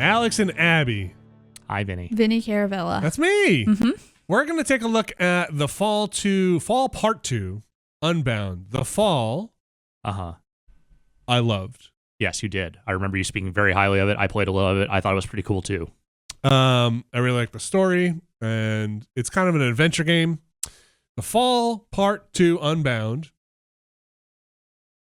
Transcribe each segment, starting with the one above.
Alex and Abby. Hi, Vinny. Vinny Caravella. That's me. Mm-hmm. We're going to take a look at the Fall Part 2, Unbound. The Fall. Uh-huh. I loved. Yes, you did. I remember you speaking very highly of it. I played a little of it. I thought it was pretty cool, too. I really like the story, and it's kind of an adventure game. The Fall Part 2 Unbound.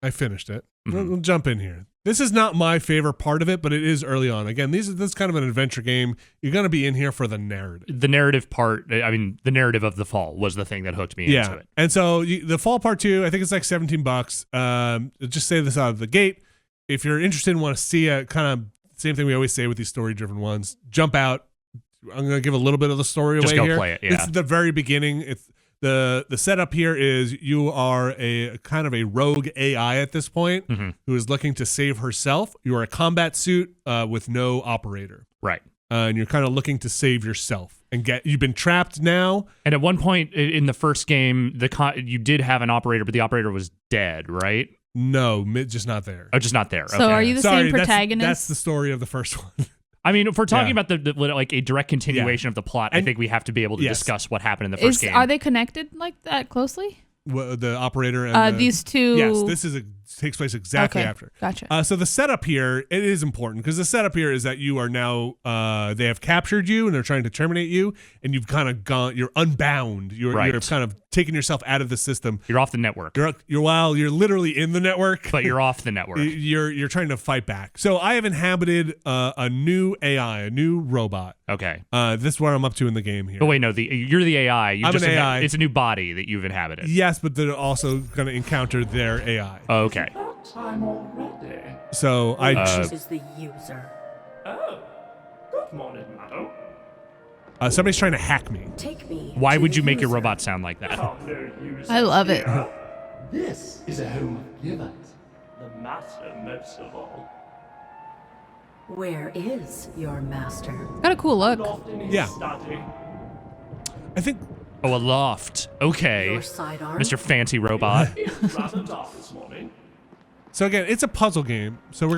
I finished it. Mm-hmm. We'll jump in here. This is not my favorite part of it, but it is early on. Again, this is kind of an adventure game. You're going to be in here for the narrative. The narrative part, I mean, the narrative of the Fall was the thing that hooked me into it. And so the Fall Part 2, I think it's like $17. Just say this out of the gate. If you're interested and want to see a kind of same thing we always say with these story-driven ones, jump out. I'm going to give a little bit of the story Just away here. go play it, yeah. It's the very beginning. It's the setup here is you are a kind of a rogue AI at this point who is looking to save herself. You are a combat suit with no operator. Right. And you're kind of looking to save yourself and you've been trapped now. And at one point in the first game, you did have an operator, but the operator was dead, right? No, just not there. Oh, just not there. So okay. are you the same protagonist? That's the story of the first one. I mean, if we're talking about the like a direct continuation of the plot, I think we have to be able to discuss what happened in the first game. Are they connected like that closely? The operator and these two. Yes, this takes place exactly after. Gotcha. So the setup here, it is important because the setup here is that you are now they have captured you and they're trying to terminate you, and you've kind of you're unbound. You're kind of taken yourself out of the system. You're off the network. You're literally in the network, but you're off the network. You're trying to fight back. So I have inhabited a new AI, a new robot. Okay. This is what I'm up to in the game here. But wait, no, you're the AI. I'm an AI. It's a new body that you've inhabited. Yes, but they're also going to encounter their AI. Oh, okay. Time already. So This is the user. Oh, good morning, madam. Somebody's trying to hack me. Take me. Why would you make your robot sound like that? I love it. This is a home of givers. The master most of all. Where is your master? Got a cool look. Loft in his Yeah. study. I think. Oh, a loft. Okay. Your sidearm? Mr. Fancy Robot. It's rather dark this morning. So again, it's a puzzle game. So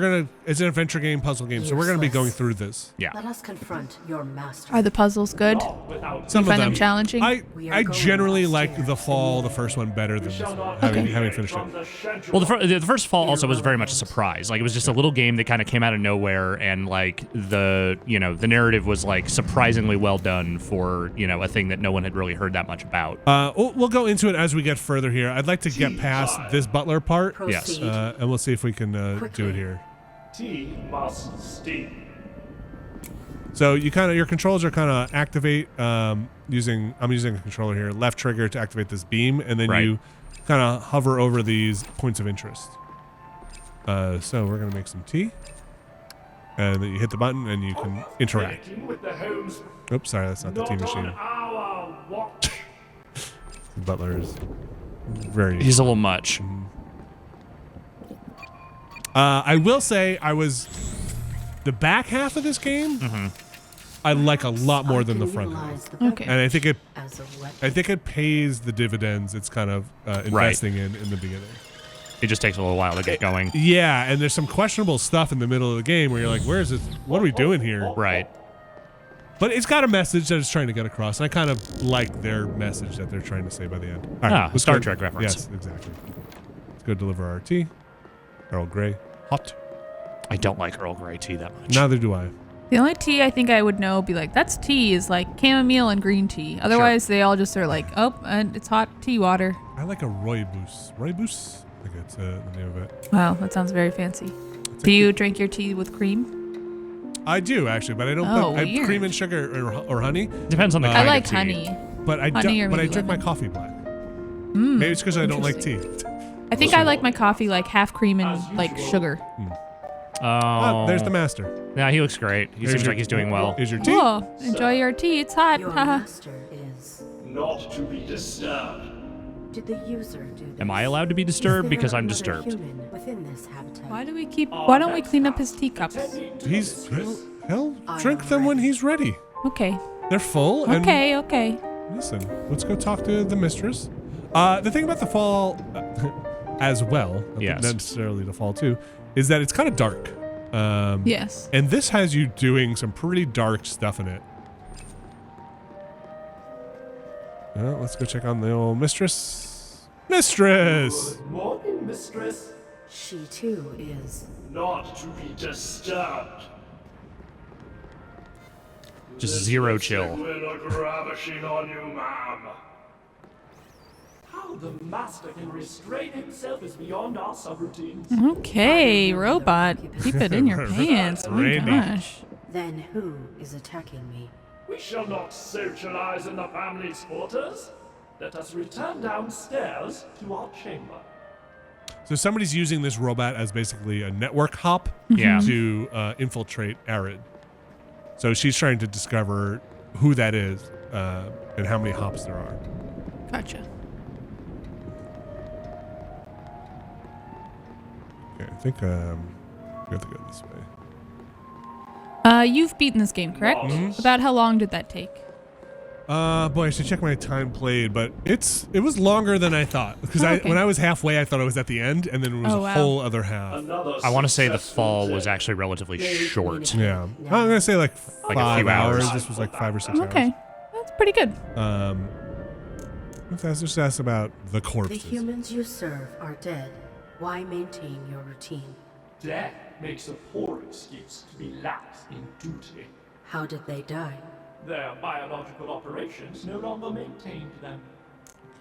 it's an adventure game, puzzle game. So we're gonna be going through this. Yeah. Let us confront your master. Are the puzzles good? Not without Some You of find them challenging? I generally like the fall, the first one, better than this one, having finished it. Well, the first Fall also was very much a surprise. Like, it was just a little game that kind of came out of nowhere, and like the narrative was like surprisingly well done for a thing that no one had really heard that much about. We'll go into it as we get further here. I'd like to get past this butler part. Proceed. And we'll see if we can do it here. Tea must steam. So your controls are kind of activate I'm using a controller here, left trigger to activate this beam, and then you kind of hover over these points of interest. So we're gonna make some tea, and then you hit the button and you can interact. With the home's Oops, sorry, that's not the tea not machine. on our watch. The butler is very. He's a little much. I will say the back half of this game. I like a lot more than the front half, Okay. and I think it As a weapon. I think it pays the dividends it's kind of investing in the beginning. It just takes a little while to get going. Yeah, and there's some questionable stuff in the middle of the game where you're like, where is this? What are we doing here? Right. But it's got a message that it's trying to get across, and I kind of like their message that they're trying to say by the end. All right, let's Star go- Trek reference. Yes, exactly. Let's go deliver our tea. Earl Grey. Hot. I don't like Earl Grey tea that much. Neither do I. The only tea I think I would know be like, that's tea, is like chamomile and green tea. Otherwise, they all just are like, oh, and it's hot tea water. I like a rooibos. Rooibos? I think that's the name of it. Wow, that sounds very fancy. Do you drink your tea with cream? I do, actually, but I don't Oh, put weird. cream and sugar or honey. Depends on the I kind I like of tea. honey. But I Honey or don't. But I maybe drink my lemon. coffee black. Maybe it's because I don't like tea. I think I like my coffee like half cream and like sugar. Oh. There's the master. Yeah, he looks great. He seems like he's doing well. Here's your tea. Oh, enjoy your tea. It's hot. Your Haha. master is. Not to be disturbed. Did the user do this? Am I allowed to be disturbed? Is there Because I'm another disturbed. human within this habitat? Why don't we clean up his teacups? He'll drink them when he's ready. Okay. They're full. And Okay. listen, let's go talk to the mistress. The thing about the fall, as well, not Yes. necessarily the fall too, is that it's kind of dark. Yes. And this has you doing some pretty dark stuff in it. Well, let's go check on the old mistress. Mistress! Good morning, mistress. She too is. Not to be disturbed. Just This zero lipstick chill. will look ravishing on you, ma'am. How the master can restrain himself is beyond our subroutines. Okay, robot. Keep it in your pants. Oh my Randy. gosh. Then who is attacking me? We shall not socialize in the family's quarters. Let us return downstairs to our chamber. So somebody's using this robot as basically a network hop Yeah. to infiltrate Arid. So she's trying to discover who that is and how many hops there are. Gotcha. Okay, I think we have to go this way. You've beaten this game, correct? About how long did that take? Boy, I should check my time played, but it was longer than I thought because Okay. when I was halfway, I thought I was at the end, and then it was Oh, a wow. whole other half. Another I want to say the successful fall day. was actually relatively short. Yeah, I'm gonna say like Like a 5 few hours. hours. This was like 5 or 6 Okay, that's pretty good. hours. Let's just ask about the The corpses. humans you serve are dead. Why maintain your routine? Death makes a poor excuse to be lax in duty. How did they die? Their biological operations no longer maintained them.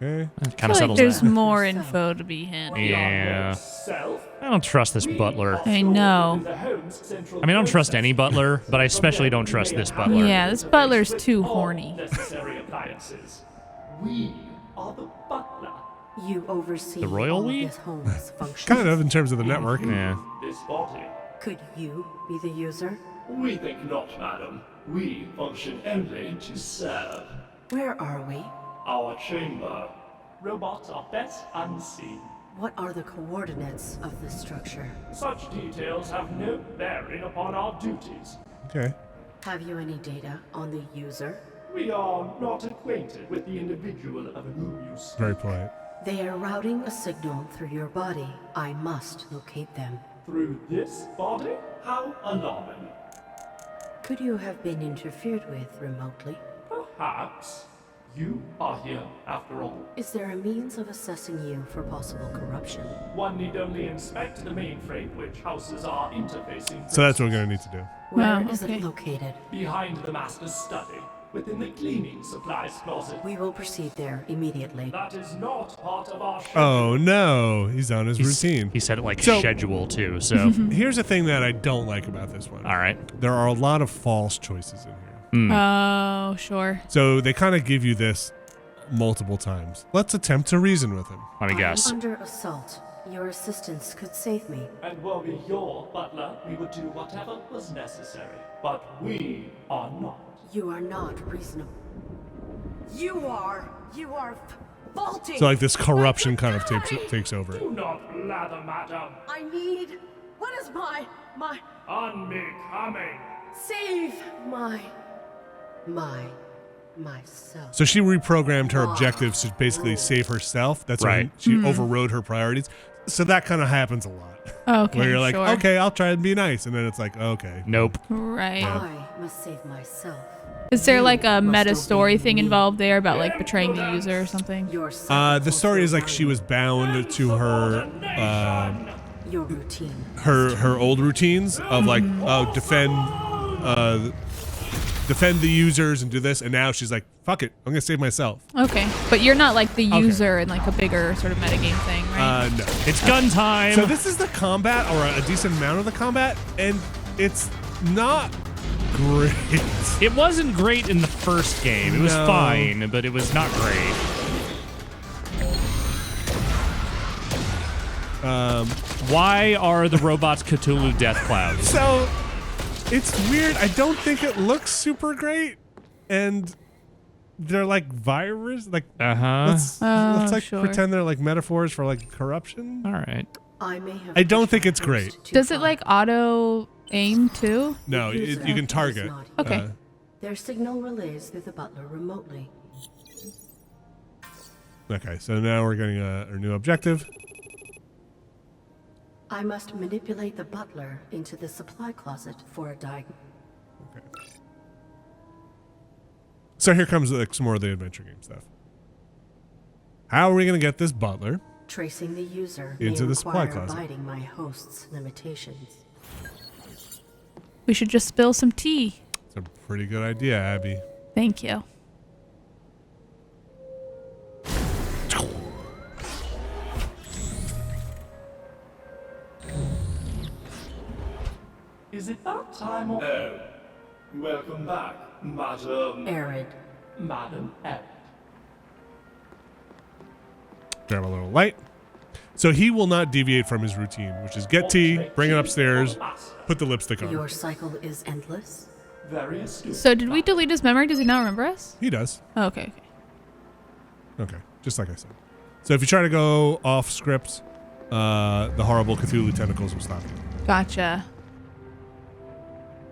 Okay. Kind I of feel like settles there's that. more info to be handled. Yeah. Self, I don't trust this butler. I know. I mean, I don't trust any butler, but I especially don't trust this butler. Yeah, this butler's too horny. Necessary appliances. We are the butler. You oversee The royal all of we? this home's functions. Kind of in terms of the network. Yeah. This body. Could you be the user? We think not, madam. We function only to serve. Where are we? Our chamber. Robots are best unseen. What are the coordinates of this structure? Such details have no bearing upon our duties. Okay. Have you any data on the user? We are not acquainted with the individual of whom you speak. Very polite. They are routing a signal through your body. I must locate them. Through this body? How alarming. Could you have been interfered with remotely? Perhaps. You are here, after all. Is there a means of assessing you for possible corruption? One need only inspect the mainframe which houses our interfacing. So that's what we're gonna need to do. Where Wow, is okay. it located? Behind the master's study, within the cleaning supplies closet. We will proceed there immediately. That is not part of our schedule. Oh no, he's on his routine. He said it like So- schedule too. So, Here's the thing that I don't like about this one. all right. There are a lot of false choices in here. Oh, sure. So they kind of give you this multiple times. Let's attempt to reason with him. Let me I guess. am under assault. Your assistance could save me. And were we your butler, we would do whatever was necessary. But we are not. You are not reasonable. You are faulty. So like this corruption kind of takes over. Do not blather, madam. I need. What is my Unbecoming. save myself? So she reprogrammed her objectives to basically save herself. That's why Right. she overrode her priorities. So that kind of happens a lot. Okay, Where you're like, sure. okay, I'll try and be nice. And then it's like, okay. Nope. Right. I must save myself. Is there You like a must meta story obey thing me. involved there about like betraying the user or something? Your The story is like she was bound to her your routine. her old routines of like defend the users and do this, and now she's like, fuck it, I'm gonna save myself. Okay, but you're not like the user in like a bigger sort of metagame thing, right? No. It's gun time. So this is the combat, or a decent amount of the combat, and it's not great. It wasn't great in the first game. It was No. fine, but it was not great. Why are the robots Cthulhu death clouds? So it's weird. I don't think it looks super great, and they're like virus. Like let's like sure. pretend they're like metaphors for like corruption. All right. I may have. I don't pushed think my it's great. post too Does it far. like auto aim too? No, The user you can is target. not Okay. here. Their signal relays through the butler remotely. Okay, so now we're getting our new objective. I must manipulate the butler into the supply closet for a diagnosis. Okay. So here comes like some more of the adventure game stuff. How are we going to get this butler Tracing the user into may the supply require closet? abiding my host's limitations. We should just spill some tea. It's a pretty good idea, Abby. Thank you. Is it that time of... Oh, welcome back, Madam... Arid. Madam Ed. Grab a little light. So he will not deviate from his routine, which is get tea, bring it upstairs, put the lipstick on. Your cycle is endless? Very astute. So did we delete his memory? Does he not remember us? He does. Oh, okay. Okay, just like I said. So if you try to go off script, the horrible Cthulhu tentacles will stop you. Gotcha.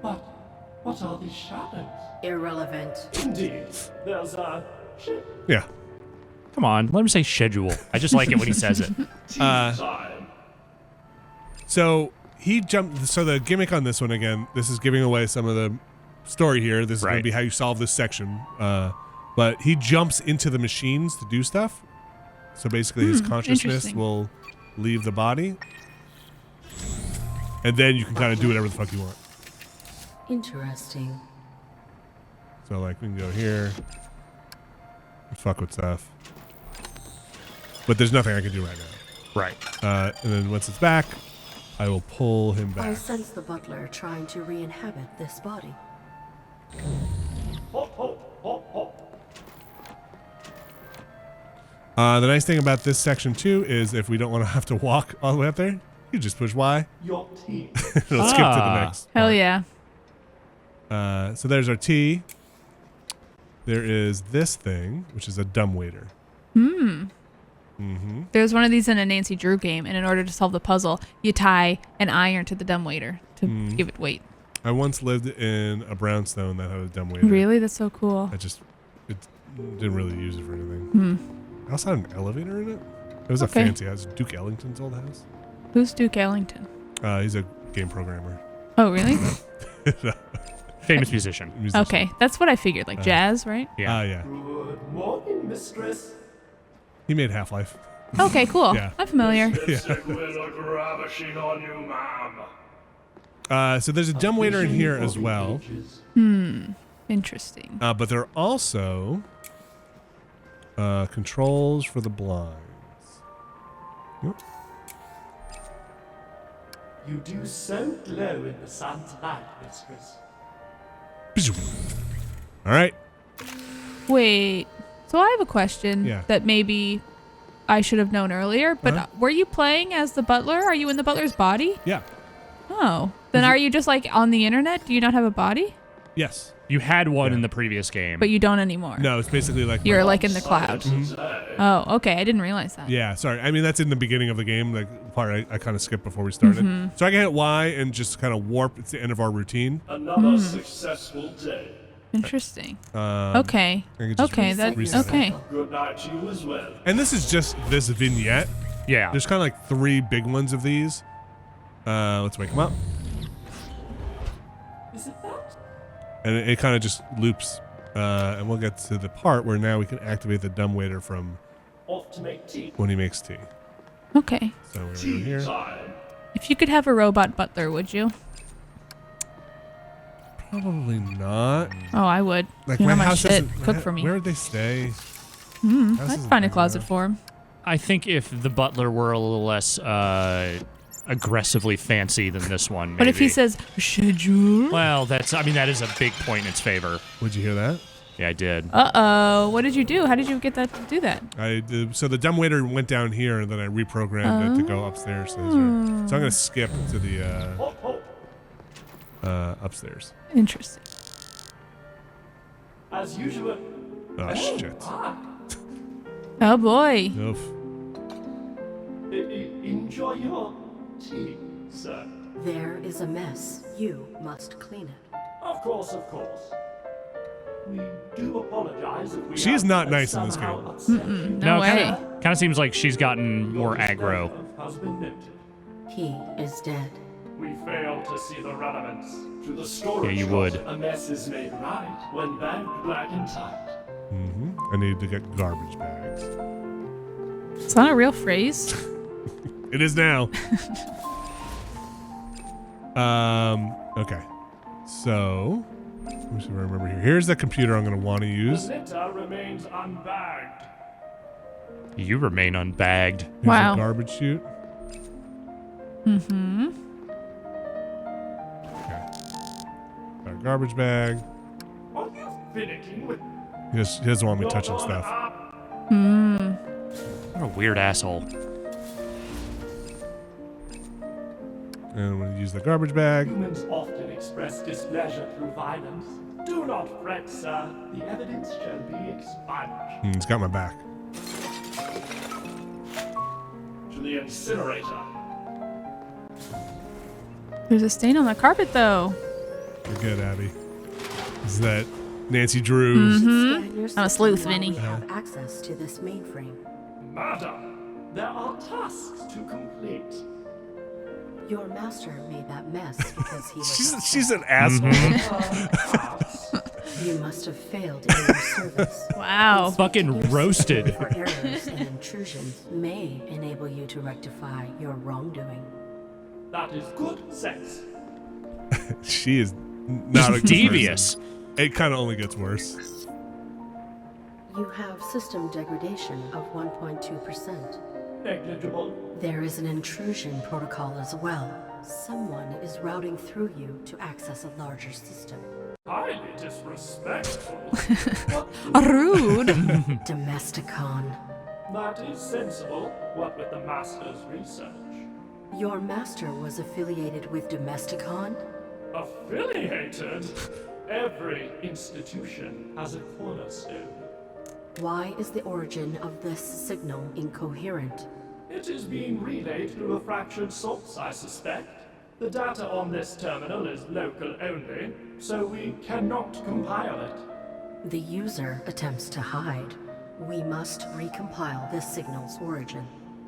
What are these shadows? Irrelevant. Indeed, there's a ship Yeah. Come on, let him say schedule. I just like it when he says it. time. So he jumped. So the gimmick on this one again, this is giving away some of the story here. This is going to Right. be how you solve this section. But he jumps into the machines to do stuff. So basically, his consciousness interesting. will leave the body, and then you can kind of do whatever the fuck you want. Interesting. So like we can go here, fuck with stuff, but there's nothing I can do right now. Right. And then once it's back, I will pull him I back. sense the butler trying to re-inhabit this body. Hop, hop, hop, hop. The nice thing about this section too is if we don't want to have to walk all the way up there, you just push Y. Your tea. It'll skip to the next. Hell part. yeah. So there's our T. There is this thing, which is a dumbwaiter. There's one of these in a Nancy Drew game, and in order to solve the puzzle, you tie an iron to the dumbwaiter to give it weight. I once lived in a brownstone that had a dumbwaiter. Really? That's so cool. It didn't really use it for anything. I also had an elevator in it. It was a Okay. fancy house. Duke Ellington's old house. Who's Duke Ellington? He's a game programmer. Oh, really? Famous musician. Musician. Okay, that's what I figured. Like jazz, right? Yeah. Yeah. Good morning, mistress. He made Half-Life. Okay, cool. Yeah. I'm familiar. Lipstick will look ravishing on you, ma'am. So there's a dumbwaiter in here as well. Interesting. But there are also controls for the blinds. Yep. You do so glow in the sun's light, mistress. All right. Wait. So I have a question Yeah. that maybe I should have known earlier, but Huh? were you playing as the butler? Are you in the butler's body? Yeah. Oh. Then are you just like on the internet? Do you not have a body? Yes. You had one Yeah. in the previous game. But you don't anymore. No, it's basically like You're like in the cloud. Today. Oh, okay. I didn't realize that. Yeah, sorry. I mean, that's in the beginning of the game, like the part I kind of skipped before we started. So I can hit Y and just kind of warp. It's the end of our routine. Another successful day. Interesting. Um, Okay. I can just Okay. That reset it. okay. Good night to you as well. And this is just this vignette. yeah. There's kind of like 3 big ones of these. Let's wake them up. Is it that? And it kind of just loops. And we'll get to the part where now we can activate the dumbwaiter from Off to make tea. when he makes tea. Okay. So we're Tea here. time. If you could have a robot butler, would you? Probably not. Oh, I would. Like you know my how house much shit doesn't. cook for me. Where would they stay? I'd House isn't find a big closet enough. for him. I think if the butler were a little less aggressively fancy than this one, maybe. But if he says schedule, well, that is a big point in its favor. Would you hear that? Yeah, I did. what did you do? How did you get that to do that? So the dumbwaiter went down here, and then I reprogrammed it to go upstairs. So I'm going to skip to the Hop, hop. upstairs. Interesting. As usual. Oh shit! Oh boy. Oof. Enjoy your tea, sir. There is a mess. You must clean it. Of course, of course. We do apologize if we She's have not nice in this somehow game. upset you. No way. Kind of seems like she's gotten more Your aggro. displeasure has been noted. He is dead. We fail to see the relevance. To the storage Yeah, you would. closet, a mess is made right when bagged black and tight. I need to get garbage bags. Is that a real phrase? It is now. Okay. So, let me see what I remember here. Here's the computer I'm going to want to The use. knitter remains unbagged. You remain unbagged. Here's Wow. a garbage chute. Mm-hmm. Okay. Got a garbage bag. Are you finicking with He doesn't want me your touching own stuff. up? What a weird asshole. And I'm going to use the garbage bag. Humans often express displeasure through violence. Do not fret, sir. The evidence shall be expunged. He's got my back. To the incinerator. There's a stain on the carpet, though. You're good, Abby. This is that Nancy Drew. Scan your I'm a sleuth, system while Vinny. we have access to this mainframe. Madam, there are tasks to complete. Your master made that mess because he was She's an asshole. Tasks. You must have failed in your service. Wow. Fucking roasted. For errors and intrusions may enable you to rectify your wrongdoing. That is good sense. She is not a good Devious. person. It kind of only gets worse. You have system degradation of 1.2%. Negligible. There is an intrusion protocol as well. Someone is routing through you to access a larger system. Highly disrespectful. What Rude. Domesticon. That is sensible. What with the master's research? Your master was affiliated with Domesticon? Affiliated? Every institution has a cornerstone. Why is the origin of this signal incoherent? It is being relayed through a fractured source, I suspect. The data on this terminal is local only, so we cannot compile it. The user attempts to hide. We must recompile this signal's origin.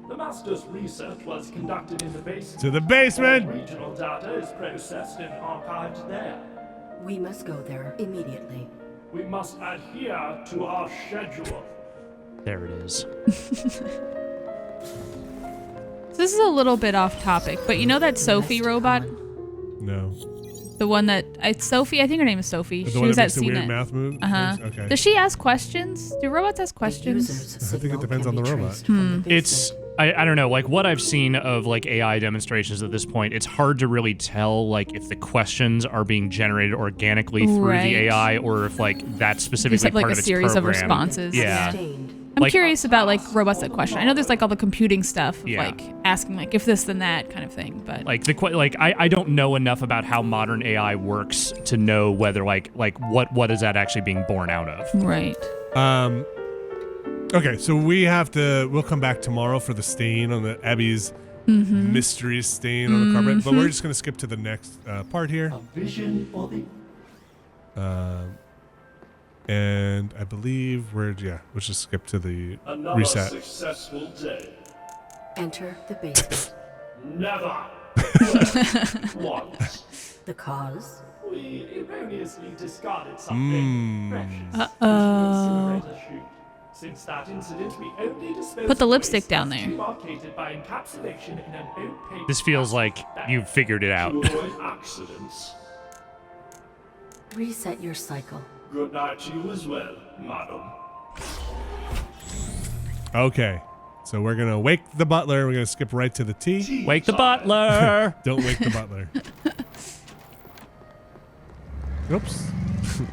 The master's research was conducted in the basement. To the All basement. regional data is processed and archived there. We must go there immediately. We must adhere to our schedule. There it is. This is a little bit off topic, but you know that Sophie robot? No. The one that Sophie, I think her name is Sophie. The She one was that at makes the weird CNET. math move. Uh-huh. Okay. Does she ask questions? Do robots ask The questions? user's I think it signal depends can on be the robot. traced from the It's basement. I don't know, like what I've seen of like AI demonstrations at this point, it's hard to really tell like if the questions are being generated organically through Right. the AI or if like that's You specifically just have like part a of its series of program. responses. Yeah. Sustained. I'm Like- curious about like robots that question. I know there's like all the computing stuff, of, Yeah. like asking like if this then that kind of thing. But Like I don't know enough about how modern AI works to know whether like what is that actually being born out of. right. Okay, so we'll come back tomorrow for the stain on the Abby's mystery stain on the carpet, but we're just going to skip to the next part here. A vision for the And I believe let's just skip to the another reset. successful day. Enter the basement. Never. Once. The cause? We erroneously discarded something precious. Uh-oh. Incinerator chute. Since that incident, we only dispose Put the of lipstick waste down that's there. demarcated by encapsulation in an opaque This feels like plastic bag you figured it out. to avoid accidents. Reset your cycle. Good night to you as well, madam. Okay, so we're going to wake the butler. We're going to skip right to the tea. Wake the butler. Don't wake the butler. Oops.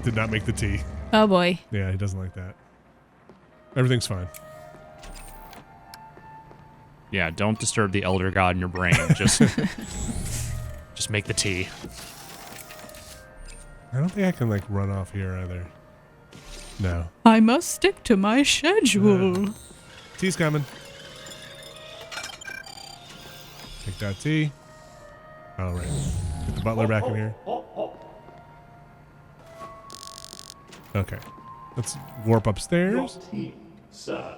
Did not make the tea. Oh boy. Yeah, he doesn't like that. Everything's fine. Yeah, don't disturb the elder god in your brain. Just make the tea. I don't think I can like run off here either. No. I must stick to my schedule. Tea's coming. Take that tea. All right. Get the butler back in here. Hop, hop. Okay. Let's warp Your upstairs. tea, sir.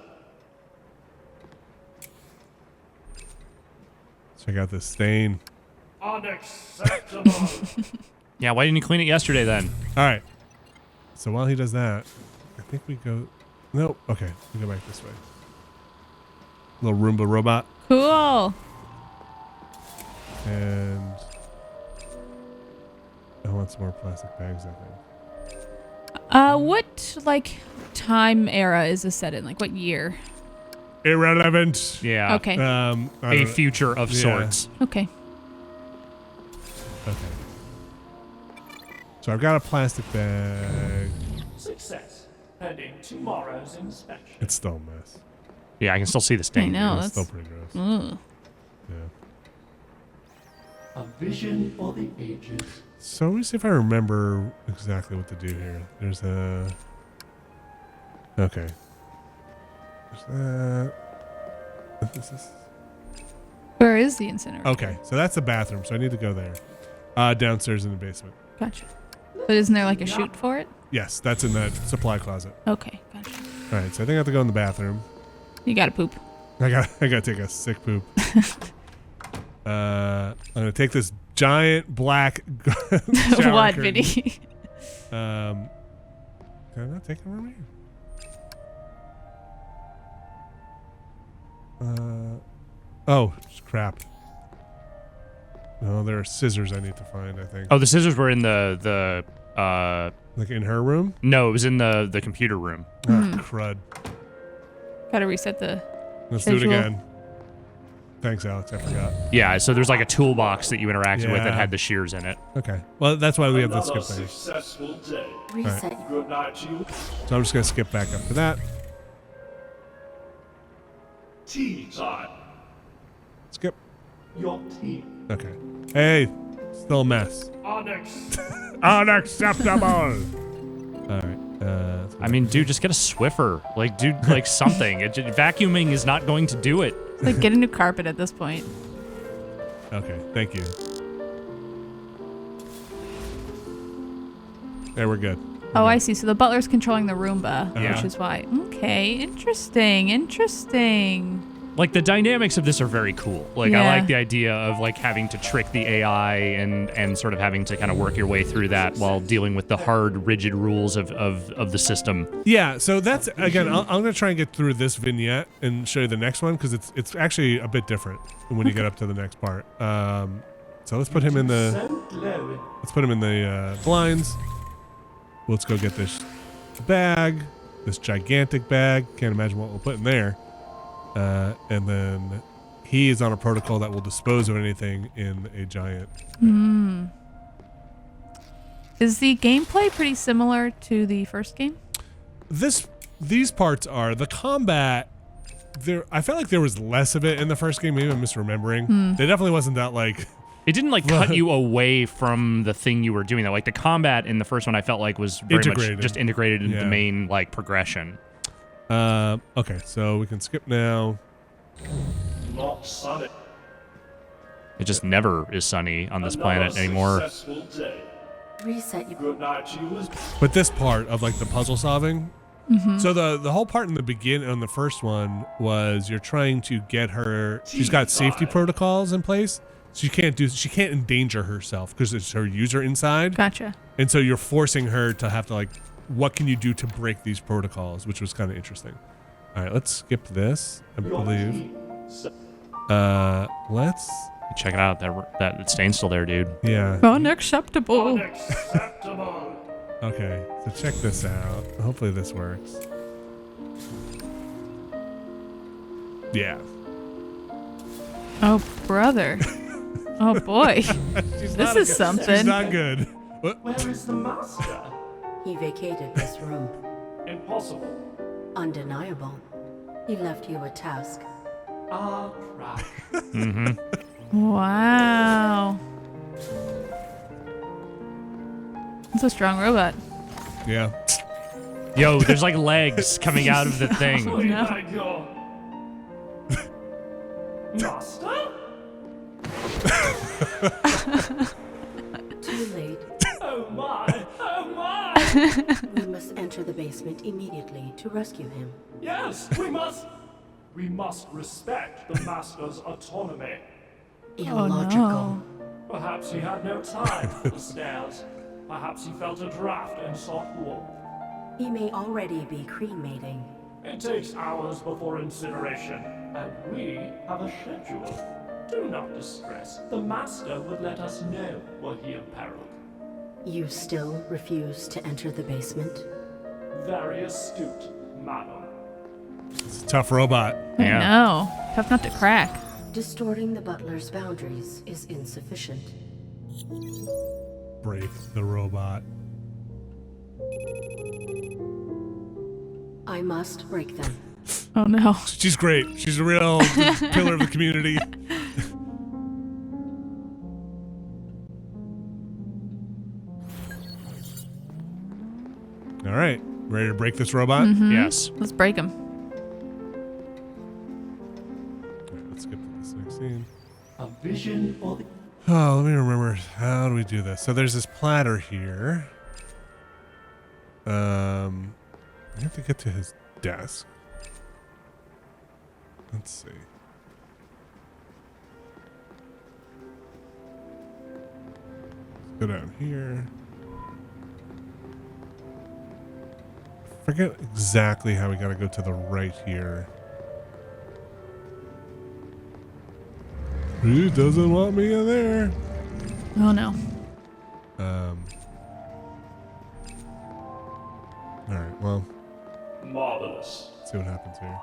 So Check out this stain. Unacceptable. Yeah, why didn't you clean it yesterday then? All right. So while he does that, I think we go. Nope. Okay, we go back this way. Little Roomba robot. Cool. And I want some more plastic bags, I think. What like time era is this set in? Like what year? Irrelevant. Yeah. Okay. I A don't know. future of Yeah. sorts. Okay. Okay. So I've got a plastic bag. Success. Pending tomorrow's inspection. It's still a mess. Yeah, I can still see the I stain. know. It's That's still pretty gross. ugh. Yeah. A vision for the ages. So let me see if I remember exactly what to do here. There's a. Okay. There's that. What is this? Where is the incinerator? Okay, so that's the bathroom. So I need to go there. Downstairs in the basement. Gotcha. But isn't there like a chute for it? Yes, that's in that supply closet. Okay, gotcha. All right, so I think I have to go in the bathroom. You gotta poop. I gotta take a sick poop. I'm gonna take this giant black shower What, curtain. Vinny? Can I not take it from here? Oh, crap. No, there are scissors I need to find, I think. Oh, the scissors were in the Like in her room? no, it was in the computer room. Ah, crud. Gotta reset the. Let's do it Schedule. again. Thanks, Alex. I forgot. Yeah, so there's like a toolbox that you interacted with that Yeah. had the shears in it. Okay. Well, that's why we have the Another skip thing. successful day. Reset. Good night to you. So I'm just going to skip back up to that. Tea time. Skip. Your tea. Okay. Hey, still a mess. Unacceptable. All right. I mean, dude, just get a Swiffer. Like, dude, like something. Vacuuming is not going to do it. Like get a new carpet at this point. Okay. Thank you. There, we're good. Oh, I see. So the butler's controlling the Roomba, Yeah. which is why. Okay, interesting. Interesting. Like, the dynamics of this are very cool. Like, Yeah. I like the idea of like having to trick the AI and sort of having to kind of work your way through that while dealing with the hard, rigid rules of the system. Yeah. So that's again. I'm going to try and get through this vignette and show you the next one because it's actually a bit different when you get up to the next part. So let's put him in the So glowing. blinds. Let's go get this bag, this gigantic bag. Can't imagine what we'll put in there. And then he is on a protocol that will dispose of anything in a giant. Is the gameplay pretty similar to the first game? These parts are the combat. I felt like there was less of it in the first game. Maybe I'm misremembering. There definitely wasn't that like. It didn't like cut you away from the thing you were doing though. Like the combat in the first one, I felt like was very Integrated. much just integrated into Yeah. the main like progression. Okay, so we can skip now. Not sunny. It just never is sunny on this Another planet anymore. Successful day. Reset your Good night to you as But this part of like the puzzle solving. So the whole part in the beginning on the first one was you're trying to get her. She's got safety protocols in place. She can't endanger herself because it's her user inside. Gotcha. And so you're forcing her to have to like, what can you do to break these protocols, which was kind of interesting. All right, let's skip this. I your believe. tea. So Let's. Check it out. That stain's still there, dude. Yeah. Unacceptable. unacceptable. Okay. So check this out. Hopefully this works. Yeah. Oh, brother. Oh, boy. This is something. She's not good. What? Where is the master? He vacated this room. Impossible. Undeniable. He left you a task. Ah, crap. Wow. It's a strong robot. Yeah. Yo, there's like legs coming out of the thing. Good night, your master? Too late. Oh my! Oh my! We must enter the basement immediately to rescue him. Yes, we must. We must respect the master's autonomy. Illogical. no. Perhaps he had no time for the stairs. Perhaps he felt a draft and sought warmth. He may already be cremating. It takes hours before incineration, and we have a schedule. Do not distress. The Master would let us know were he imperiled. You still refuse to enter the basement? Very astute, madam. It's a tough robot. I Yeah. know. Tough not to crack. Distorting the butler's boundaries is insufficient. Break the robot. I must break them. Oh no. She's great. She's a real pillar of the community. All right. Ready to break this robot? Yes. Let's break him. Let's skip to this next scene. A vision for the Oh, let me remember. How do we do this? So there's this platter here. I have to get to his desk. Let's see. Let's go down here. Forget exactly how we gotta go to the right here. Who doesn't want me in there? Oh no. All right. Well, marvelous. let's see what happens here.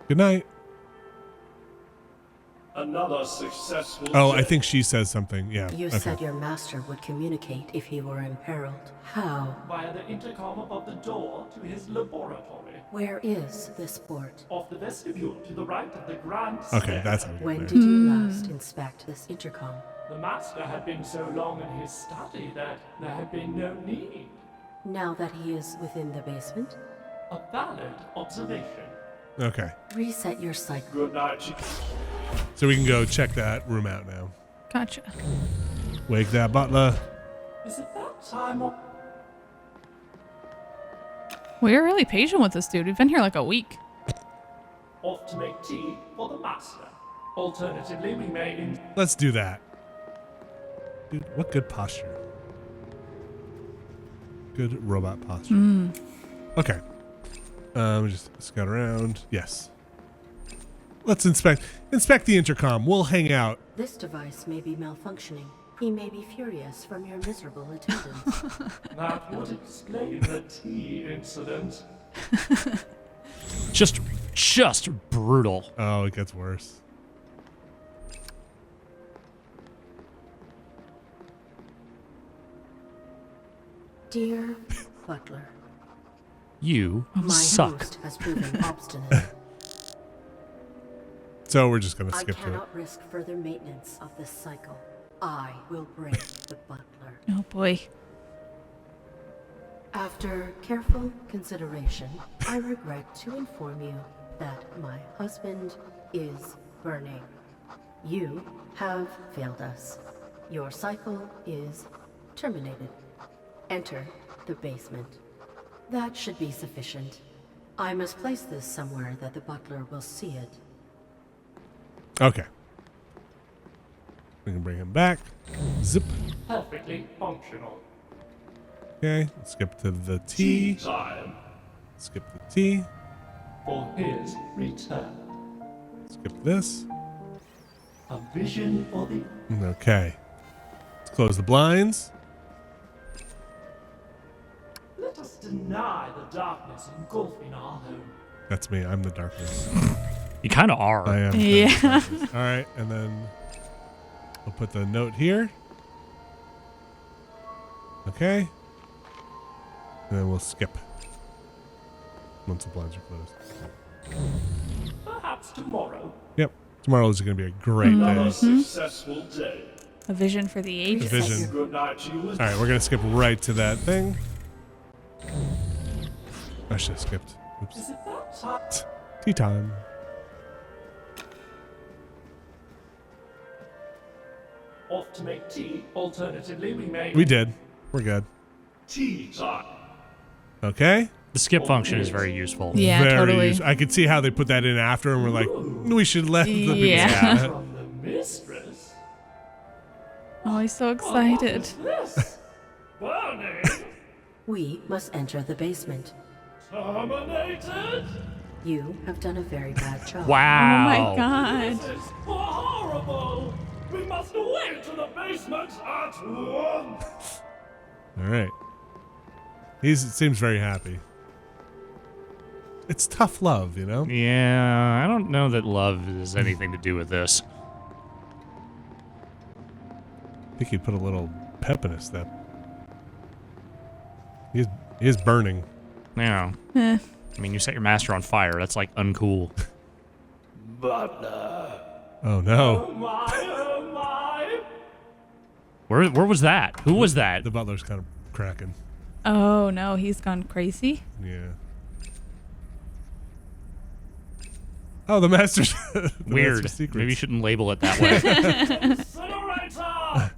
Good night. Another successful. Oh, I day. think she says something. Yeah. You Okay. said your master would communicate if he were imperiled. How? Via the intercom above the door to his laboratory. Where is this port? Off the vestibule to the right of the grand Okay, stair. that's how we When get did there. you last inspect this intercom? The Master had been so long in his study that there had been no need. Now that he is within the basement? A valid observation. Okay. Reset your cycle. Good night, Chief. So we can go check that room out now. Gotcha. Wake that butler. Is it that time of... We're really patient with this dude. We've been here like a week. Off to make tea for the Master. Alternatively, we may... Let's do that. Dude, what good posture. Good robot posture. Okay. Just scout around. Yes. Let's inspect the intercom. We'll hang out. This device may be malfunctioning. He may be furious from your miserable attendance. That would explain the tea incident. Just brutal. Oh, it gets worse. Dear Butler, You my suck. host has proven obstinate. So we're just gonna I skip to it. cannot risk further maintenance of this cycle. I will break the butler. Oh boy. After careful consideration, I regret to inform you that my husband is burning. You have failed us. Your cycle is terminated. Enter the basement. That should be sufficient. I must place this somewhere that the butler will see it. Okay. We can bring him back. Zip. Perfectly functional. Okay. Let's skip to the T. Time Skip the T. for his return. Skip this. A vision for the... Okay. Let's close the blinds. Let us deny the darkness engulfing our home. That's me. I'm the darkness. You kind of are. I am. the Yeah. darkness. All right. And then we'll put the note here. Okay. And then we'll skip once the blinds are closed. Perhaps tomorrow. Yep. Tomorrow is going to be a great Another day. successful day. A vision for the ages. Vision. Good night to you. All right, we're gonna skip right to that thing. I should have skipped. Oops. Is it that time? Tea time. Off to make tea. Alternatively, we may... We did. We're good. Tea time. Okay. The skip function is very useful. Yeah, Very totally. useful. I could see how they put that in after, and we're like, we should let the people Yeah. see From the mistress? Oh, he's so What excited. is this? Burning? We must enter the basement. Terminated? You have done a very bad job. Oh Wow. my god. This is horrible! We must away to the basement at once! All right. Seems very happy. It's tough love, you know? Yeah, I don't know that love has anything to do with this. I think he'd put a little pep in his step. He is burning. Yeah. Eh. I mean, you set your master on fire. That's like uncool. Butler! Oh no. Oh my! Where was that? Who was that? The butler's kind of cracking. Oh no, he's gone crazy. Yeah. Oh, the master's the Weird. master's secrets. Maybe you shouldn't label it that way. Incinerator!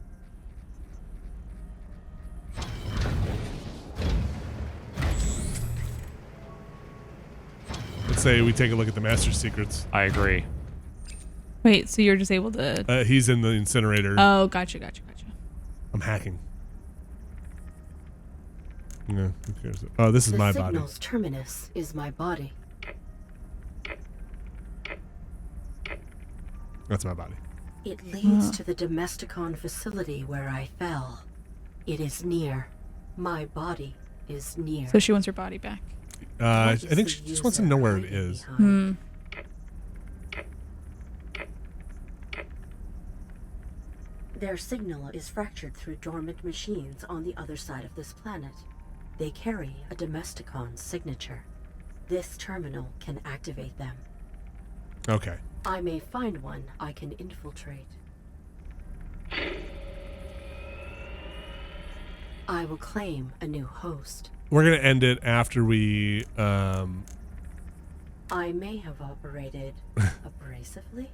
Let's say we take a look at the master's secrets. I agree. Wait, so you're just able to? He's in the incinerator. Oh, gotcha. I'm hacking. No, who cares? Oh, this is The my body. signal's terminus is my body. That's my body. It leads to the Domesticon facility where I fell. It is near. My body is near. So she wants her body back. I What is think the she just wants to user know where it hiding is. behind? Their signal is fractured through dormant machines on the other side of this planet. They carry a Domesticon signature. This terminal can activate them. Okay. I may find one I can infiltrate. I will claim a new host. We're gonna end it after we. I may have operated abrasively.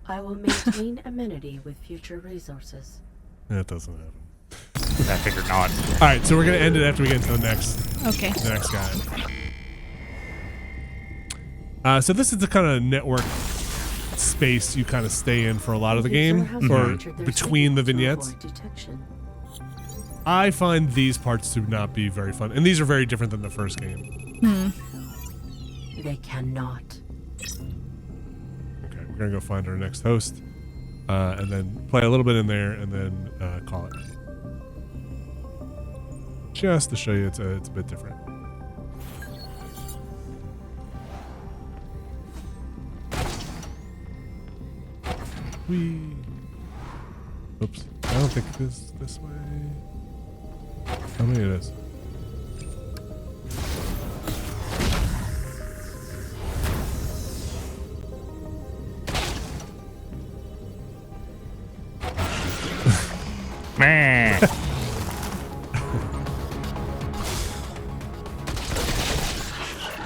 I will maintain amenity with future resources. That doesn't happen. I figured not. All right, so we're gonna end it after we get into the next Okay. guy. So this is the kind of network space you kind of stay in for a lot of the game, User has or fractured their between the signal to vignettes. avoid detection. I find these parts to not be very fun, and these are very different than the first game. They cannot. Okay, we're gonna go find our next host, and then play a little bit in there, and then call it. Just to show you, it's a bit different. Whee. Oops. I don't think this way. How many it is? Man.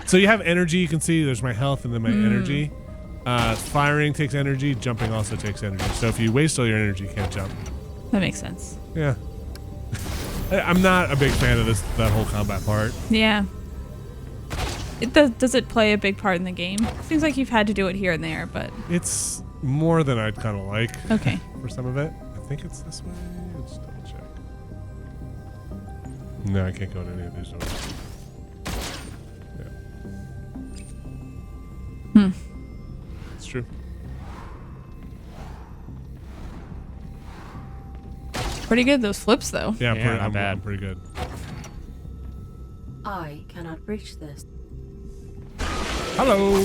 So you have energy. You can see there's my health and then my energy. Firing takes energy. Jumping also takes energy. So if you waste all your energy, you can't jump. That makes sense. Yeah. I'm not a big fan of that whole combat part. Yeah. Does it play a big part in the game? Seems like you've had to do it here and there, but It's more than I'd kind of like okay. for some of it. I think it's this way. Let's double check. No, I can't go to any of these doors. Yeah. It's true. Pretty good those flips though. Yeah, Yeah, not I'm bad. pretty good. I cannot breach this. Hello.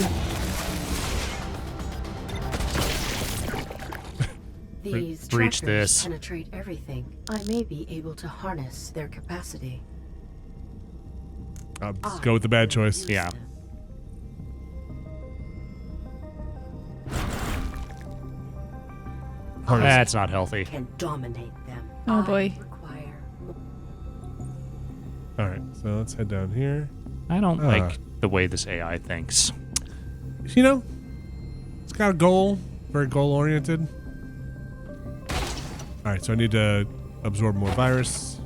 These Breach trackers this. penetrate everything. I may be able to harness their capacity. I'll just go with the bad choice. Use Yeah. them. That's not healthy. Can dominate them. Oh, I boy. require more. All right, so let's head down here. I don't like the way this AI thinks. You know, it's got a goal, very goal oriented. All right, so I need to absorb more virus.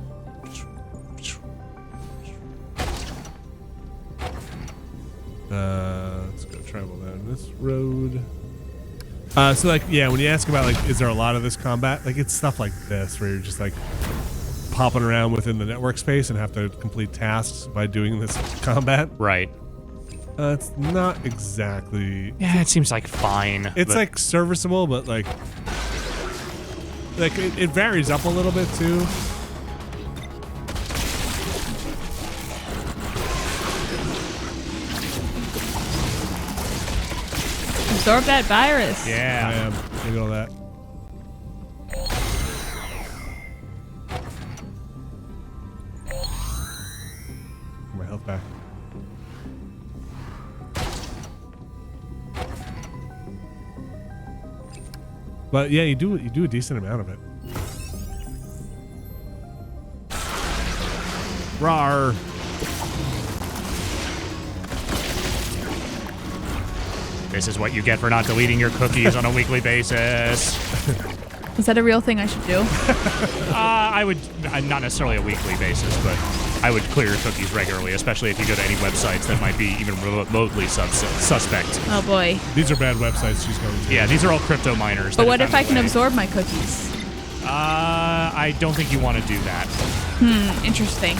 Let's go travel down this road. So like, yeah, when you ask about like, is there a lot of this combat? Like, it's stuff like this where you're just like popping around within the network space and have to complete tasks by doing this combat. Right. It's not exactly. Yeah, it seems like fine. It's like serviceable, but like it varies up a little bit too. Absorb that virus. I Yeah. am. Look at all that. My health back. But yeah, you do a decent amount of it. Rawr. This is what you get for not deleting your cookies on a weekly basis. Is that a real thing I should do? I would, not necessarily a weekly basis, but I would clear your cookies regularly, especially if you go to any websites that might be even remotely suspect. Oh boy. These are bad websites she's going to. Yeah, these are all crypto miners. But what if I can absorb my cookies? I don't think you want to do that. Interesting.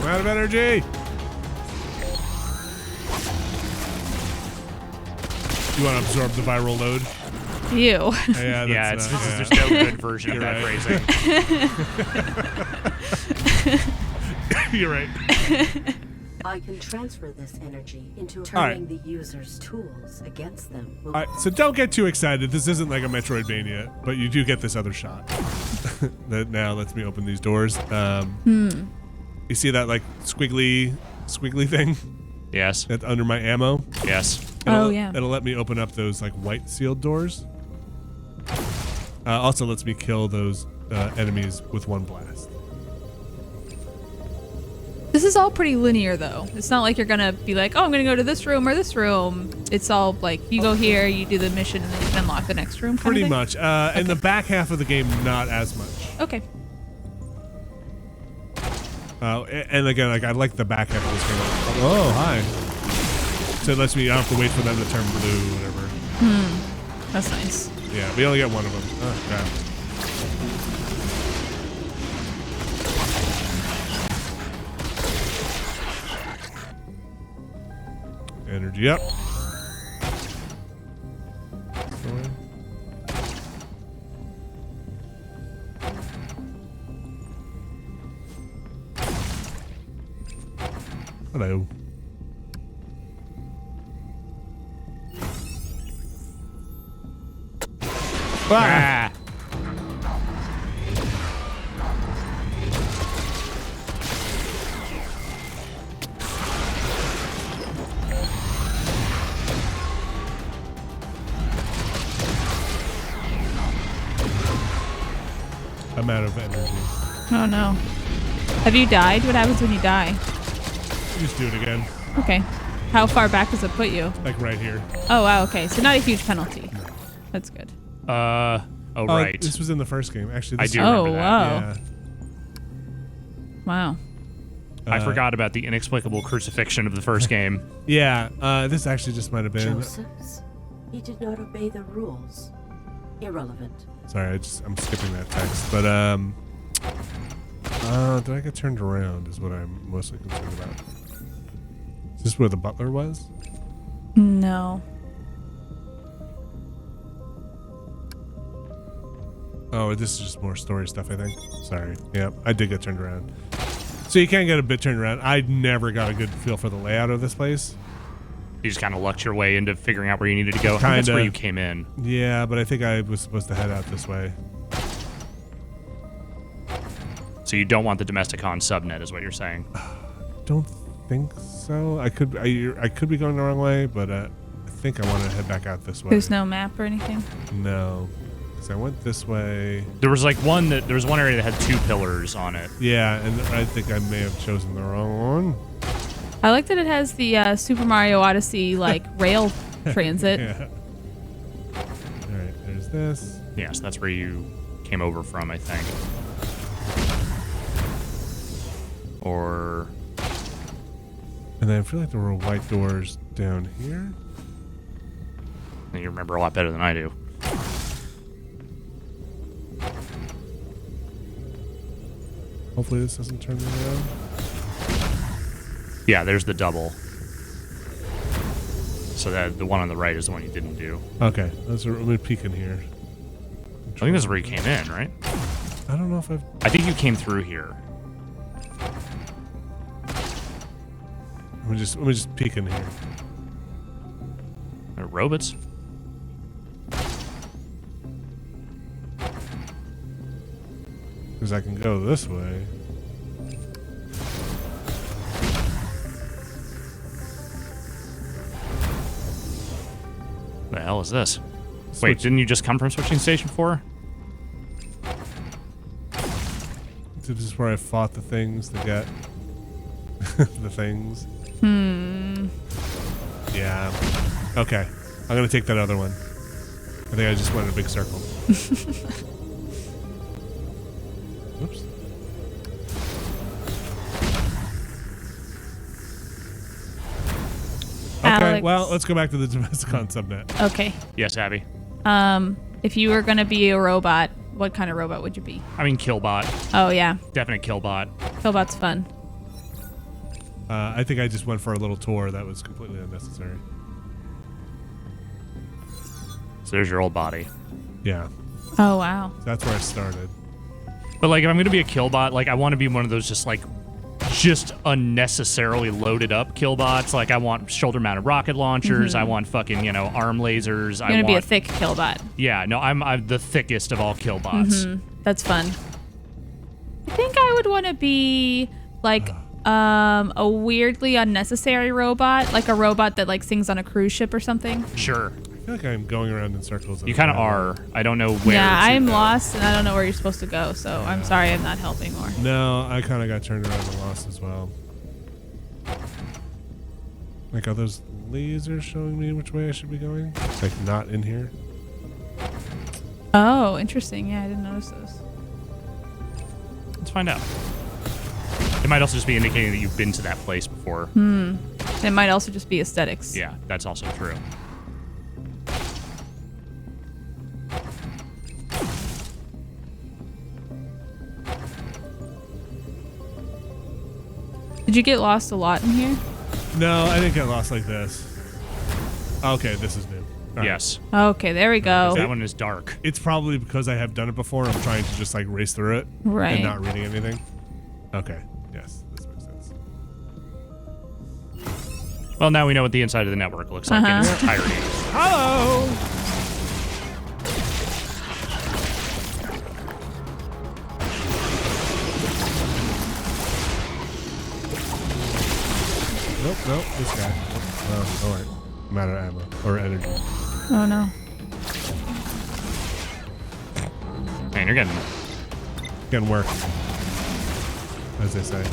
I'm out of energy. You want to absorb the viral load? Ew. Yeah, This is just no good version of that phrasing. You're right. I can transfer this energy into turning the user's tools against them. All right, so don't get too excited. This isn't like a Metroidvania, but you do get this other shot that now lets me open these doors. You see that like squiggly thing? Yes. That's under my ammo. Yes. Yeah. It'll let me open up those like white sealed doors. Also lets me kill those enemies with one blast. This is all pretty linear though. It's not like you're gonna be like, oh, I'm gonna go to this room or this room. It's all like you go here, you do the mission, and then you can unlock the next room. Pretty much. In the back half of the game, not as much. Okay. And again, like I like the back half of this game. Oh, hi. So it lets me. I don't have to wait for them to turn blue, or whatever. That's nice. Yeah, we only get one of them. Oh, crap. Energy up. Hello. Ah. I'm out of energy. Oh no. Have you died? What happens when you die? Just do it again. Okay. How far back does it put you? Like right here. Oh wow. Okay. So not a huge penalty. That's good. Right. This was in the first game. Actually, this I do remember that. Wow. Yeah. Wow. I forgot about the inexplicable crucifixion of the first game. Yeah. This actually just might have been. Joseph's? He did not obey the rules. Irrelevant. Sorry, I'm skipping that text. But did I get turned around? Is what I'm mostly concerned about. Is this where the butler was? No. Oh, this is just more story stuff, I think. Sorry. Yeah, I did get turned around. So you can get a bit turned around. I never got a good feel for the layout of this place. You just kind of lucked your way into figuring out where you needed to go. Kinda. That's where you came in. Yeah, but I think I was supposed to head out this way. So you don't want the Domesticon subnet, is what you're saying. Don't think so. I could be going the wrong way, but I think I want to head back out this way. There's no map or anything? No. So I went this way. There was like one area that had 2 pillars on it. Yeah, and I think I may have chosen the wrong one. I like that it has the Super Mario Odyssey like rail transit. Yeah. All right, there's this. Yeah, so that's where you came over from, I think. Or And then I feel like there were white doors down here. You remember a lot better than I do. Hopefully this doesn't turn me around. Yeah, there's the double. So that the one on the right is the one you didn't do. Okay, I'm gonna peek in here. I think that's where you came in, right? I don't know if I've... I think you came through here. Let me just peek in here. There are robots. Because I can go this way. The hell is this? Wait, didn't you just come from switching station 4? This is where I fought the things to get the things. Yeah. Okay. I'm gonna take that other one. I think I just went in a big circle. Oops. Okay, Alex. well, let's go back to the Domesticon subnet. Okay. Yes, Abby. If you were gonna be a robot, what kind of robot would you be? I mean, Killbot. Oh yeah, Definite Killbot. Killbot's fun. I think I just went for a little tour that was completely unnecessary. So there's your old body. Yeah, Oh wow. that's where I started. But like, if I'm gonna be a Killbot, like I want to be one of those just unnecessarily loaded up Killbots. Like I want shoulder-mounted rocket launchers. I want fucking arm lasers. You're gonna be a thick Killbot. Yeah, no, I'm the thickest of all Killbots. That's fun. I think I would want to be like a weirdly unnecessary robot, like a robot that like sings on a cruise ship or something. Sure, I feel like I'm going around in circles. you kind of are. I don't know where. Yeah, to I'm go. lost and I don't know where you're supposed to go, so I'm sorry I'm not helping more. No, I kind of got turned around and lost as well. Like, are those lasers showing me which way I should be going? Like, not in here? Oh, interesting. Yeah, I didn't notice those. Let's find out. It might also just be indicating that you've been to that place before. It might also just be aesthetics. Yeah, that's also true. Did you get lost a lot in here? No, I didn't get lost like this. Okay, this is new. All right. Yes. Okay, there we go. That one is dark. It's probably because I have done it before. I'm trying to just like race through it Right. and not reading anything. Okay. Yes, this makes sense. Well, now we know what the inside of the network looks like in its entirety. Hello. Nope, this guy. Oh, all right. I'm out of ammo or energy. Oh no. Man, you're getting... Getting work, as they say.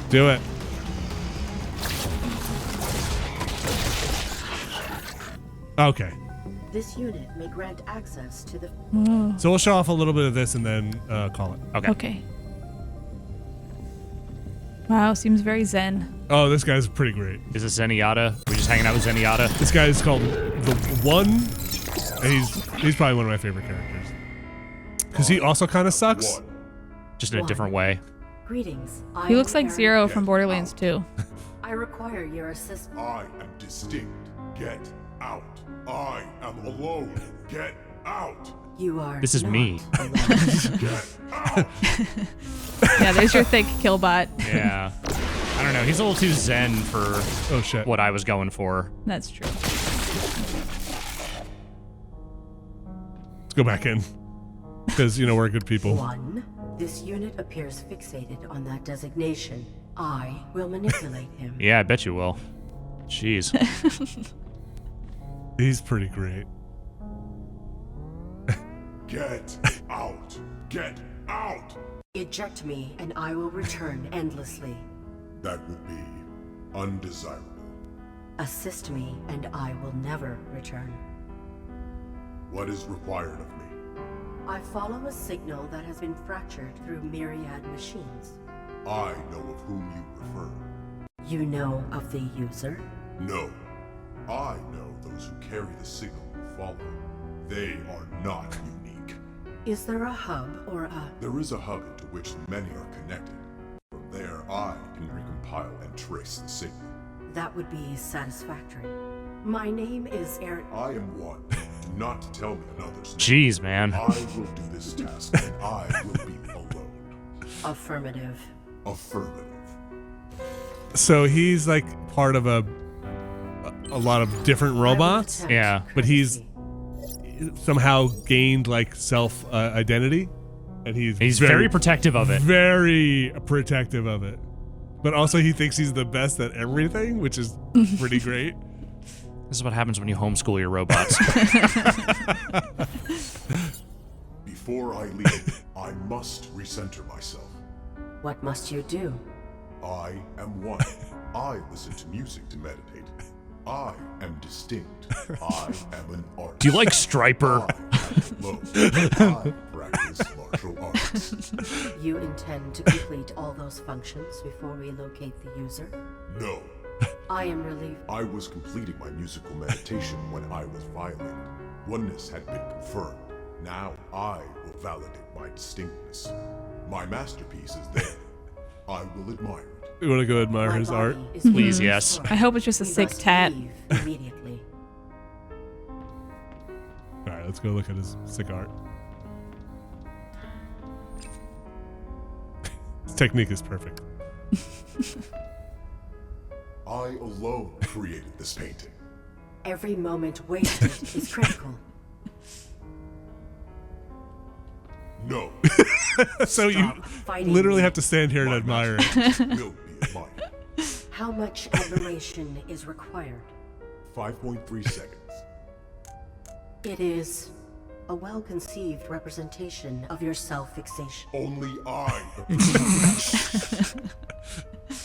Do it. Okay. This unit may grant access to the So we'll show off a little bit of this and then call it. Okay. Okay. Wow, seems very zen. Oh, this guy's pretty great. Is this Zenyatta? We just hanging out with Zenyatta? This guy is called the One, and he's probably one of my favorite characters. Because he also kind of sucks. Just in a different way. greetings. He looks like Zero from Borderlands 2. I require your assistance. I am distinct. Get out. I am alone. Get out. You are. This is not me. alone. Get out. Yeah, there's your thick Killbot. Yeah. I don't know. He's a little too zen for Oh shit. what I was going for. That's true. Let's go back in. Because, we're good people. One. This unit appears fixated on that designation. I will manipulate him. Yeah, I bet you will. Jeez. He's pretty great. Get out. Get out. Eject me, and I will return endlessly. That would be undesirable. Assist me, and I will never return. What is required of me? I follow a signal that has been fractured through myriad machines. I know of whom you refer. You know of the user? No. I know those who carry the signal will follow. They are not unique. Is there a hub or a... There is a hub into which the many are connected. From there, I can recompile and trace the signal. That would be satisfactory. My name is Aaron. I am one. Do not tell me another's name. Jeez, man. I will do this task, and I will be alone. Affirmative. Affirmative. So he's like part of a lot of different robots, I will Yeah, attempt but he's- courtesy. somehow gained like self identity, and He's very protective of it. Very protective of it. But also he thinks he's the best at everything, which is pretty great. This is what happens when you homeschool your robots. Before I leave, I must recenter myself. What must you do? I am one. I listen to music to meditate. I am distinct. I am an artist. Do you like Striper? I am alone. I practice martial arts. You intend to complete all those functions before we locate the user? No. I am relieved. I was completing my musical meditation when I was violated. Oneness had been confirmed. Now I will validate my distinctness. My masterpiece is there. I will admire it. You want to go admire My his body art? is Please, being yes. destroyed. I hope it's just a We sick must tat. leave immediately. All right, let's go look at his sick art. His technique is perfect. I alone created this painting. Every moment wasted is critical. No. So you Stop fighting literally me. have to stand here and My admire it. masterpiece will be admired. How much admiration is required? 5.3 seconds. It is a well-conceived representation of your self-fixation. Only I.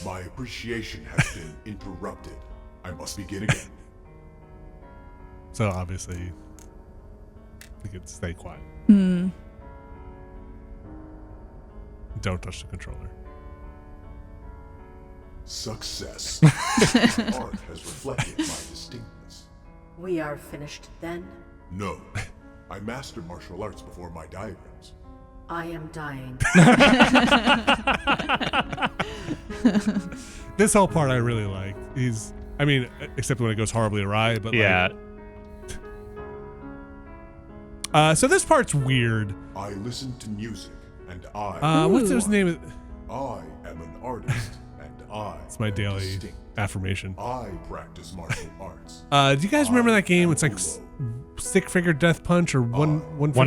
My appreciation has been interrupted. I must begin again. So obviously, we could stay quiet. Don't touch the controller. Success. Art has reflected my distinctness. We are finished then? No. I mastered martial arts before my diagrams. I am dying. This whole part I really like. I mean, except when it goes horribly awry, but Yeah. So this part's weird. I listen to music, and I What's his name? am an artist, and I It's my daily distinct. affirmation. I practice martial arts. Do you guys remember that game? I It's like am stick figure death punch or one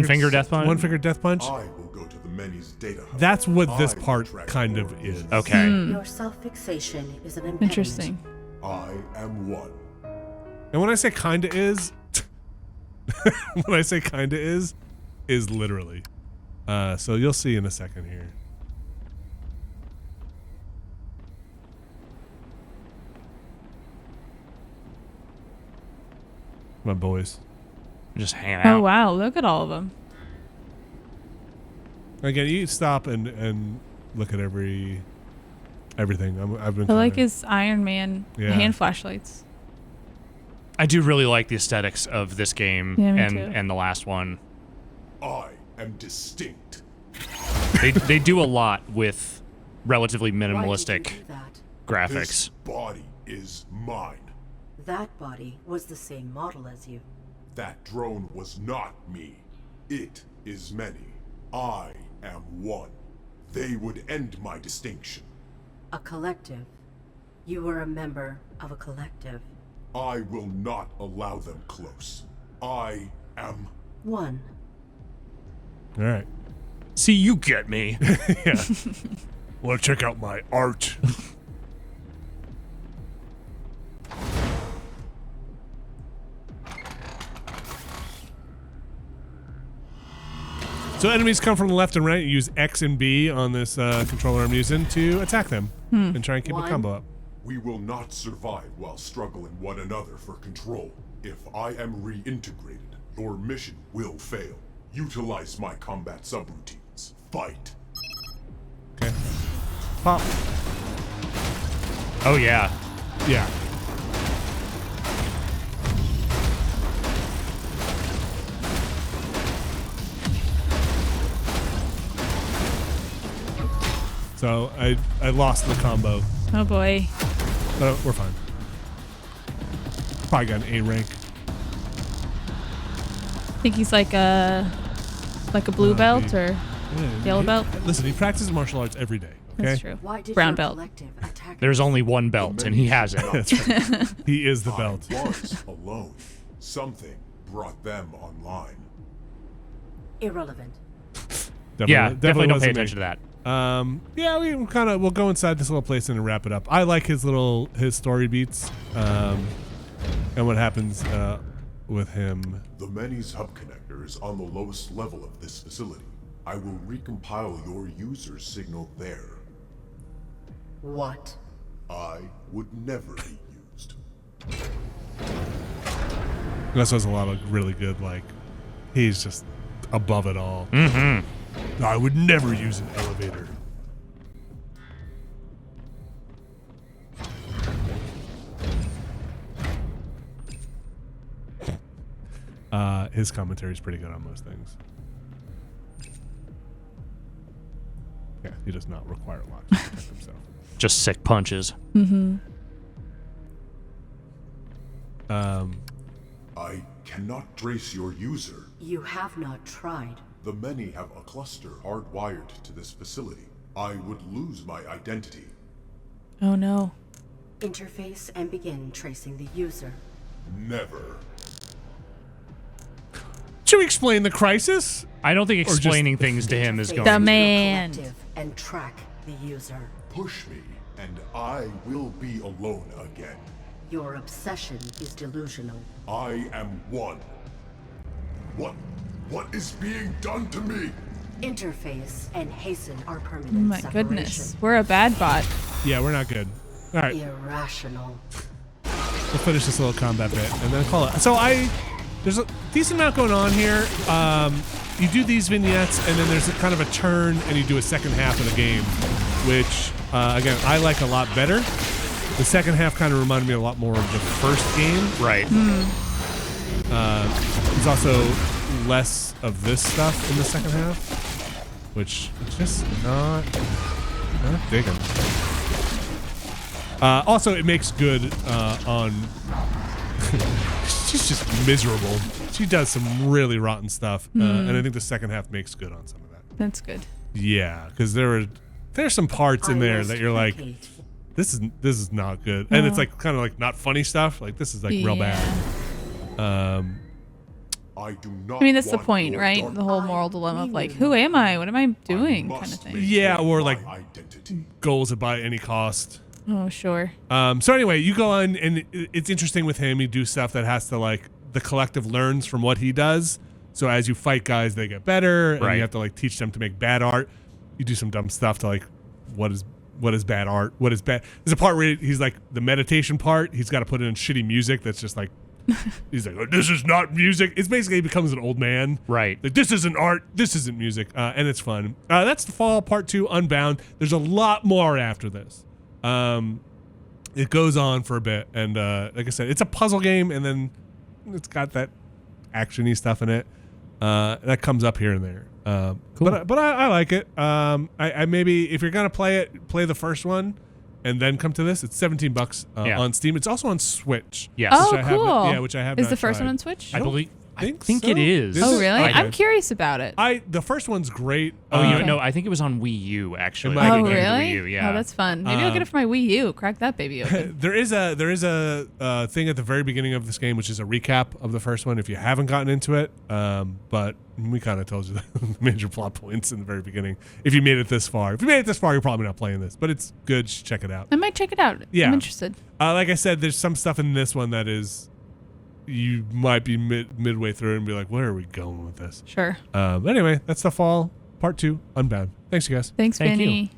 finger death punch? One finger death punch. I will go to the many's data hub. That's what this I part track kind of orders. is. Okay. Your self-fixation is an impediment. Interesting. I am one. And when I say kinda is, when I say kinda is literally. So you'll see in a second here. My boys. Just hang Oh out. wow, look at all of them. Again, you stop and look at everything. I've been. I like kinda- his Iron Man Yeah. hand flashlights. I do really like the aesthetics of this game Yeah, me and too. and the last one. I am distinct. They do a lot with relatively Why did you minimalistic do that? graphics. This body is mine. That body was the same model as you. That drone was not me. It is many. I am one. They would end my distinction. A collective. You were a member of a collective. I will not allow them close. I am One. All right. See, you get me. Yeah. Want to check out my art? So enemies come from the left and right. You use X and B on this controller I'm using to attack them and try and keep a One. combo up. We will not survive while struggling one another for control. If I am reintegrated, your mission will fail. Utilize my combat subroutines. Fight. Okay. Pop. Oh yeah. Yeah. So I lost the combo, Oh boy. but we're fine. Probably got an A rank. I think he's like a blue belt or yellow belt. Listen, he practices martial arts every day. Okay? That's true. Why did Brown your belt. collective attack There's us? only one belt, and he has it. That's right. He is the belt. I was alone. Something brought them online. Irrelevant. Yeah, definitely don't pay wasn't me. attention to that. Yeah, we'll go inside this little place and wrap it up. I like his story beats, and what happens with him. The Many's hub connector is on the lowest level of this facility. I will recompile your user's signal there. What? I would never be used. This was a lot of really good, like, he's just above it all. Mm-hmm. I would never use an elevator. His commentary is pretty good on most things. Yeah, he does not require a lot to protect himself. Just sick punches. Mm-hmm. I cannot trace your user. You have not tried. The Many have a cluster hardwired to this facility. I would lose my identity. Oh no. Interface and begin tracing the user. Never. Should we explain the crisis? I don't think just- explaining things to him is Interface going The to. with your man. collective and track the user. Push me, and I will be alone again. Your obsession is delusional. I am one. What is being done to me? Interface and hasten our permanent Oh my separation. goodness. We're a bad bot. Yeah, we're not good. All right, Irrational. we'll finish this little combat bit and then call it. So there's a decent amount going on here. You do these vignettes and then there's a kind of a turn and you do a second half of the game, which again I like a lot better. The second half kind of reminded me a lot more of the first game. Right. There's also less of this stuff in the second half, which is just not digging. Also, it makes good on. She's just miserable. She does some really rotten stuff, and I think the second half makes good on some of that. That's good. Yeah, because there's some parts in there that you're like, this is not good, and it's like kind of like not funny stuff. Like this is like real bad. I do not. I mean, that's the want point, your right? dark- The whole moral dilemma of like, who am I? What am I doing? Kind of must thing. maintain Yeah, or my like identity. goals at by any cost. Oh, sure. So anyway, you go on, and it's interesting with him. You do stuff that has to like the collective learns from what he does. So as you fight guys, they get better, and Right. you have to like teach them to make bad art. You do some dumb stuff to like what is bad art? What is bad? There's a part where he's like the meditation part. He's got to put in shitty music that's just like he's like, oh, this is not music. It's basically he becomes an old man. Right. Like this isn't art. This isn't music, and it's fun. That's the Fall Part 2 Unbound. There's a lot more after this. It goes on for a bit, and like I said, it's a puzzle game, and then it's got that action-y stuff in it that comes up here and there. Cool. But I like it. I maybe if you're gonna play it, play the first one, and then come to this. It's $17 on Steam. It's also on Switch. Yes. Oh, which I have cool. not- yeah, which I have. Is not the first tried. one on Switch? I believe. I think think so. it is. This Oh, is- really? okay. I'm curious about it. The first one's great. Oh, you Okay. know, I think it was on Wii U actually. It I might think Oh, be it came to really? Wii U, yeah. Oh, that's fun. Maybe I'll get it for my Wii U. Crack that baby open. There is a thing at the very beginning of this game, which is a recap of the first one. If you haven't gotten into it, but we kind of told you the major plot points in the very beginning. If you made it this far, you're probably not playing this, but it's good. Just check it out. I might check it out. Yeah. I'm interested. Like I said, there's some stuff in this one that is you might be midway through and be like, where are we going with this? Sure. Anyway, that's the Fall Part 2 Unbound. Thanks, you guys. Thanks, Thank you. Vinny.